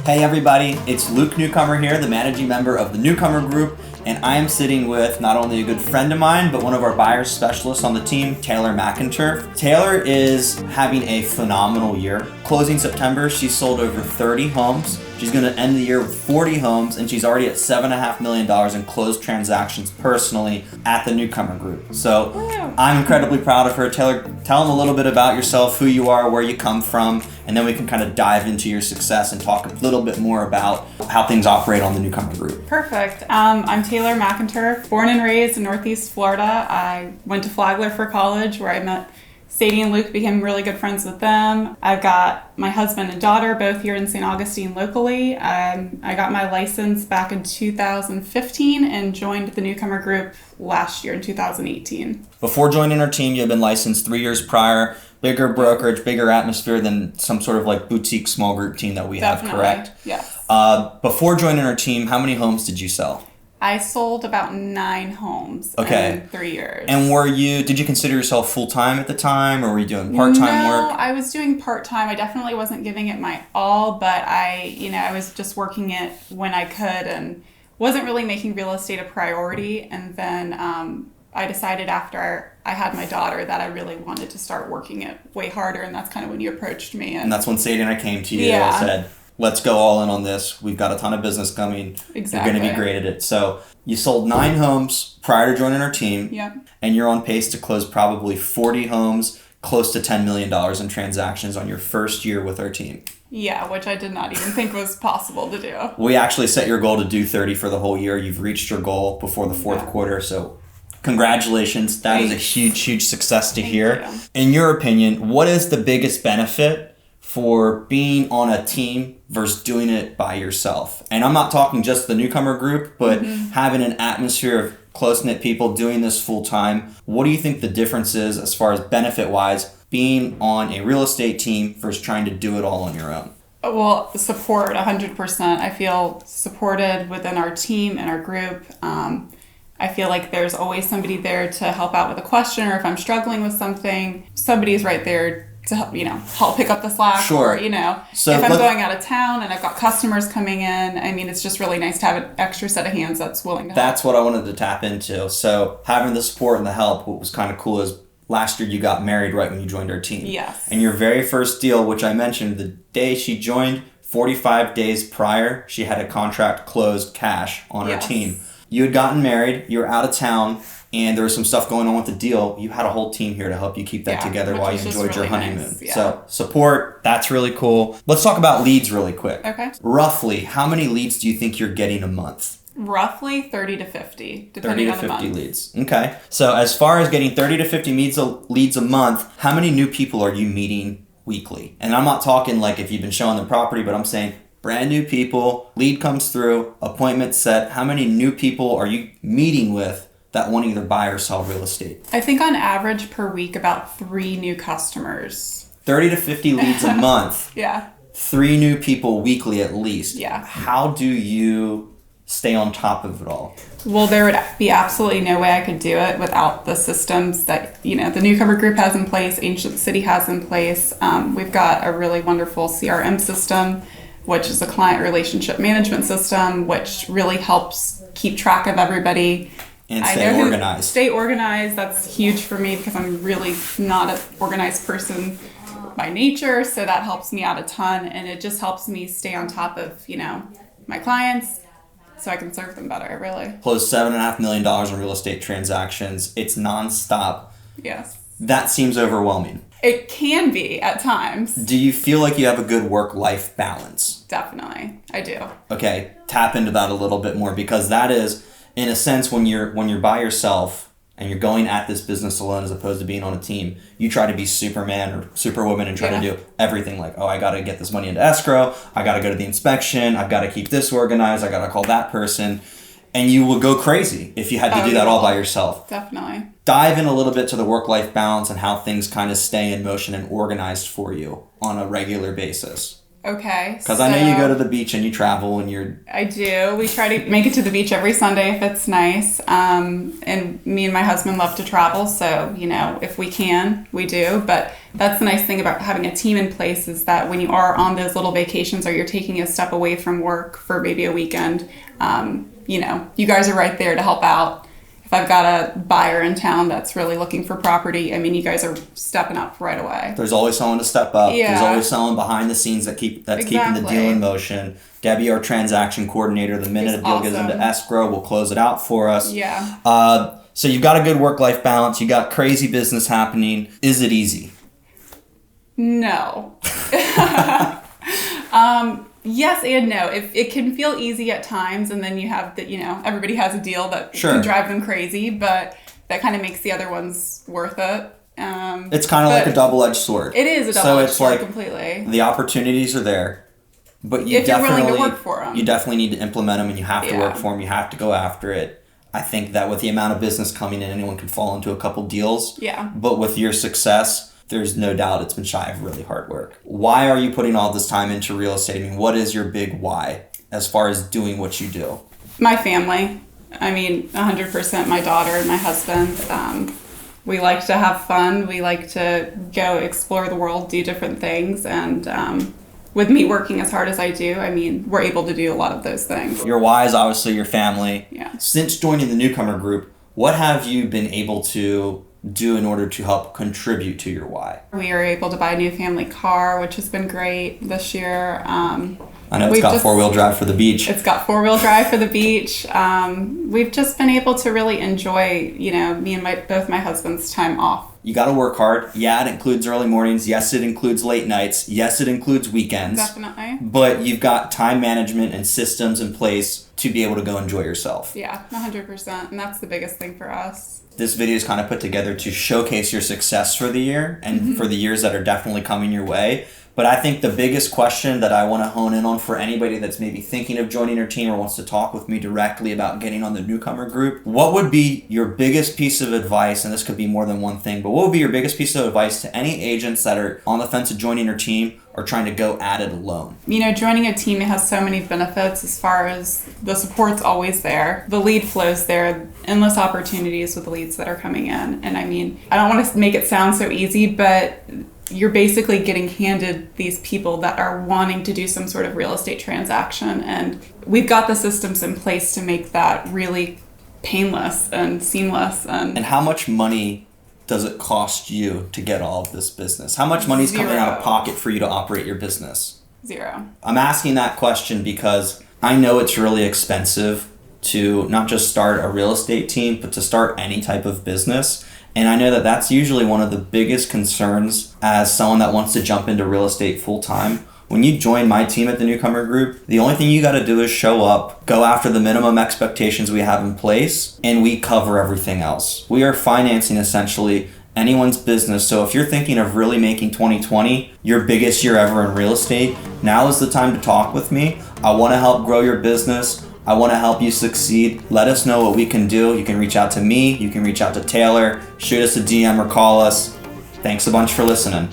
Hey everybody, it's Luke Newcomer here, the managing member of the Newcomer Group, and I am sitting with not only a good friend of mine, but one of our buyers specialists on the team, Taylor McInturf. Taylor is having a phenomenal year. Closing September, she sold over 30 homes. She's going to end the year with 40 homes, and she's already at $7.5 million in closed transactions personally at the Newcomer Group. So I'm incredibly proud of her. Taylor, tell them a little bit about yourself, who you are, where you come from, and then we can kind of dive into your success and talk a little bit more about how things operate on the Newcomer Group. Perfect. I'm Taylor McInturf, born and raised in Northeast Florida. I went to Flagler for college, where I met Sadie and Luke, became really good friends with them. I've got my husband and daughter both here in St. Augustine locally. I got my license back in 2015 and joined the Newcomer Group last year in 2018. Before joining our team, you had been licensed 3 years prior. Bigger brokerage, bigger atmosphere than some sort of like boutique small group team that we have, correct? Yes. Before joining our team, how many homes did you sell? I sold about 9 homes in 3 years. And did you consider yourself full-time at the time, or were you doing part-time work? No, I was doing part-time. I definitely wasn't giving it my all, but I was just working it when I could and wasn't really making real estate a priority. And then I decided after I had my daughter that I really wanted to start working it way harder, and that's kind of when you approached me. And that's when Sadie and I came to you Yeah. and said, let's go all in on this. We've got a ton of business coming. Exactly. You're going to be great at it. So you sold 9 homes prior to joining our team. Yep. And you're on pace to close probably 40 homes, close to $10 million in transactions on your first year with our team. Yeah, which I did not even think was possible to do. We actually set your goal to do 30 for the whole year. You've reached your goal before the fourth quarter. So congratulations. That is a huge, huge success to hear. You. In your opinion, what is the biggest benefit for being on a team versus doing it by yourself? And I'm not talking just the Newcomer Group, but having an atmosphere of close-knit people doing this full-time. What do you think the difference is as far as benefit-wise being on a real estate team versus trying to do it all on your own? Well, support, 100%. I feel supported within our team and our group. I feel like there's always somebody there to help out with a question, or if I'm struggling with something, somebody's right there to help pick up the slack. Sure. Or, So if I'm going out of town and I've got customers coming in, it's just really nice to have an extra set of hands that's willing to help. That's what I wanted to tap into. So having the support and the help, what was kind of cool is last year you got married right when you joined our team. Yes. And your very first deal, which I mentioned, the day she joined, 45 days prior, she had a contract closed cash on our team. You had gotten married, you were out of town, and there was some stuff going on with the deal. You had a whole team here to help you keep that together while you enjoyed your honeymoon. Nice. Yeah. So support, that's really cool. Let's talk about leads really quick. Okay. Roughly, how many leads do you think you're getting a month? Roughly 30 to 50, depending on the month. 30 to 50 leads. Okay. So as far as getting 30 to 50 leads a month, how many new people are you meeting weekly? And I'm not talking like if you've been showing the property, but I'm saying brand new people, lead comes through, appointment set. How many new people are you meeting with that want to either buy or sell real estate? I think on average per week, about 3 new customers. 30 to 50 leads a month. Yeah. 3 new people weekly at least. Yeah. How do you stay on top of it all? Well, there would be absolutely no way I could do it without the systems that, the Newcomer Group has in place, Ancient City has in place. We've got a really wonderful CRM system, which is a client relationship management system, which really helps keep track of everybody. And stay organized. Stay organized. That's huge for me because I'm really not an organized person by nature. So that helps me out a ton. And it just helps me stay on top of, my clients so I can serve them better, really. Closed $7.5 million in real estate transactions. It's nonstop. Yes. That seems overwhelming. It can be at times. Do you feel like you have a good work-life balance? Definitely. I do. Okay. Tap into that a little bit more, because that is, in a sense, when you're by yourself and you're going at this business alone as opposed to being on a team, you try to be Superman or Superwoman and try to do everything. Like, I got to get this money into escrow. I got to go to the inspection. I've got to keep this organized. I got to call that person. And you will go crazy if you had to do that all by yourself. Definitely. Dive in a little bit to the work-life balance and how things kind of stay in motion and organized for you on a regular basis. Okay. Because I know you go to the beach and you travel and you're... I do. We try to make it to the beach every Sunday if it's nice. And me and my husband love to travel, so, if we can, we do. But that's the nice thing about having a team in place is that when you are on those little vacations or you're taking a step away from work for maybe a weekend, you guys are right there to help out. If I've got a buyer in town that's really looking for property, you guys are stepping up right away. There's always someone to step up. Yeah. There's always someone behind the scenes that's keeping the deal in motion. Debbie, our transaction coordinator, the minute a deal gets into escrow, will close it out for us. Yeah. So you've got a good work-life balance. You got crazy business happening. Is it easy? No. Yes and no. It can feel easy at times, and then you have that, everybody has a deal that can drive them crazy, but that kind of makes the other ones worth it. It's kind of like a double-edged sword. It is a double-edged sword, completely. The opportunities are there, but if you're willing to work for them. You definitely need to implement them, and you have to work for them. You have to go after it. I think that with the amount of business coming in, anyone can fall into a couple deals. Yeah. But with your success, there's no doubt it's been shy of really hard work. Why are you putting all this time into real estate? What is your big why as far as doing what you do? My family. 100% my daughter and my husband. We like to have fun. We like to go explore the world, do different things. And with me working as hard as I do, we're able to do a lot of those things. Your why is obviously your family. Yeah. Since joining the Newcomer Group, what have you been able to do in order to help contribute to your why? We are able to buy a new family car, which has been great this year. I know it's got four-wheel drive for the beach. It's got four-wheel drive for the beach. We've just been able to really enjoy, me and both my husband's time off. You got to work hard. Yeah, it includes early mornings. Yes, it includes late nights. Yes, it includes weekends. Definitely. But you've got time management and systems in place to be able to go enjoy yourself. Yeah, 100%. And that's the biggest thing for us. This video is kind of put together to showcase your success for the year and for the years that are definitely coming your way. But I think the biggest question that I want to hone in on for anybody that's maybe thinking of joining your team or wants to talk with me directly about getting on the Newcomer Group, what would be your biggest piece of advice, and this could be more than one thing, but what would be your biggest piece of advice to any agents that are on the fence of joining your team or trying to go at it alone? Joining a team, it has so many benefits as far as the support's always there. The lead flow's there, endless opportunities with the leads that are coming in. And I don't want to make it sound so easy, but you're basically getting handed these people that are wanting to do some sort of real estate transaction. And we've got the systems in place to make that really painless and seamless. And how much money does it cost you to get all of this business? How much money is coming out of pocket for you to operate your business? Zero. I'm asking that question because I know it's really expensive to not just start a real estate team, but to start any type of business. And I know that that's usually one of the biggest concerns as someone that wants to jump into real estate full time. When you join my team at the Newcomer Group, the only thing you got to do is show up, go after the minimum expectations we have in place, and we cover everything else. We are financing essentially anyone's business. So if you're thinking of really making 2020 your biggest year ever in real estate, now is the time to talk with me. I want to help grow your business. I want to help you succeed. Let us know what we can do. You can reach out to me. You can reach out to Taylor. Shoot us a DM or call us. Thanks a bunch for listening.